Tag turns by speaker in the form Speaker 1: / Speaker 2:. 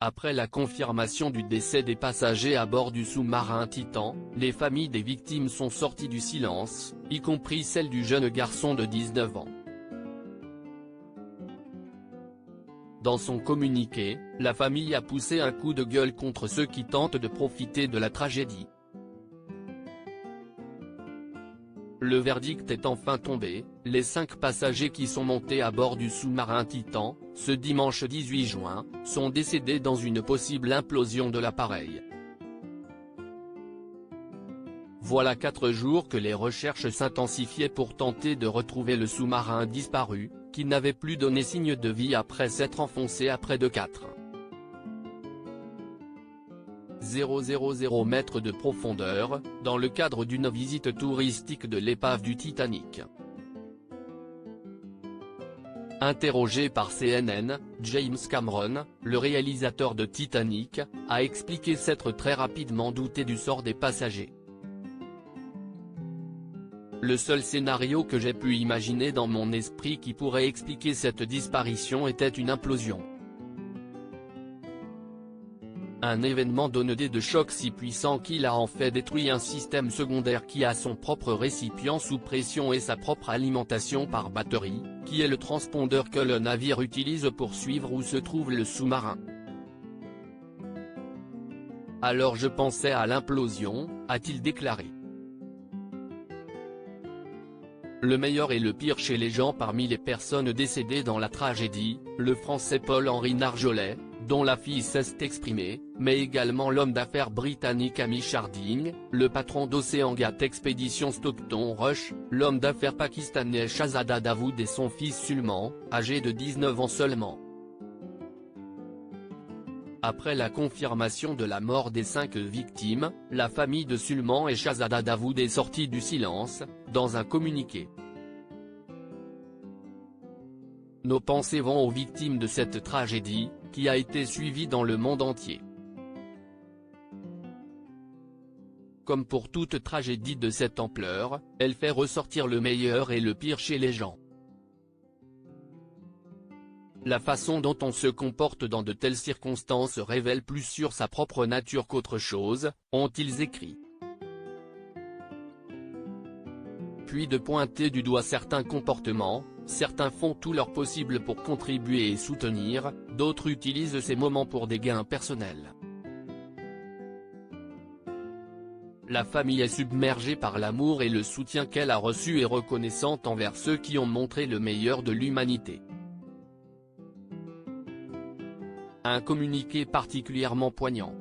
Speaker 1: Après la confirmation du décès des passagers à bord du sous-marin Titan, les familles des victimes sont sorties du silence, y compris celle du jeune garçon de 19 ans. Dans son communiqué, la famille a poussé un coup de gueule contre ceux qui tentent de profiter de la tragédie. Le verdict est enfin tombé, les 5 passagers qui sont montés à bord du sous-marin Titan, ce dimanche 18 juin, sont décédés dans une possible implosion de l'appareil. Voilà 4 jours que les recherches s'intensifiaient pour tenter de retrouver le sous-marin disparu, qui n'avait plus donné signe de vie après s'être enfoncé à près de 4,000 mètres de profondeur, dans le cadre d'une visite touristique de l'épave du Titanic. Interrogé par CNN, James Cameron, le réalisateur de Titanic, a expliqué s'être très rapidement douté du sort des passagers. Le seul scénario que j'ai pu imaginer dans mon esprit qui pourrait expliquer cette disparition était une implosion. Un événement donné de choc si puissant qu'il a en fait détruit un système secondaire qui a son propre récipient sous pression et sa propre alimentation par batterie, qui est le transpondeur que le navire utilise pour suivre où se trouve le sous-marin. Alors je pensais à l'implosion, a-t-il déclaré. Le meilleur et le pire chez les gens parmi les personnes décédées dans la tragédie, le Français Paul-Henri Narjolet, dont la fille s'est exprimée, mais également l'homme d'affaires britannique Hamish Harding, le patron d'Oceangate Expeditions Stockton Rush, l'homme d'affaires pakistanais Shahzada Dawood et son fils Sulman, âgé de 19 ans seulement. Après la confirmation de la mort des 5 victimes, la famille de Sulman et Shahzada Dawood est sortie du silence, dans un communiqué. Nos pensées vont aux victimes de cette tragédie, qui a été suivie dans le monde entier. Comme pour toute tragédie de cette ampleur, elle fait ressortir le meilleur et le pire chez les gens. La façon dont on se comporte dans de telles circonstances révèle plus sur sa propre nature qu'autre chose, ont-ils écrit. Puis de pointer du doigt certains comportements, certains font tout leur possible pour contribuer et soutenir, d'autres utilisent ces moments pour des gains personnels. La famille est submergée par l'amour et le soutien qu'elle a reçu et reconnaissante envers ceux qui ont montré le meilleur de l'humanité. Un communiqué particulièrement poignant.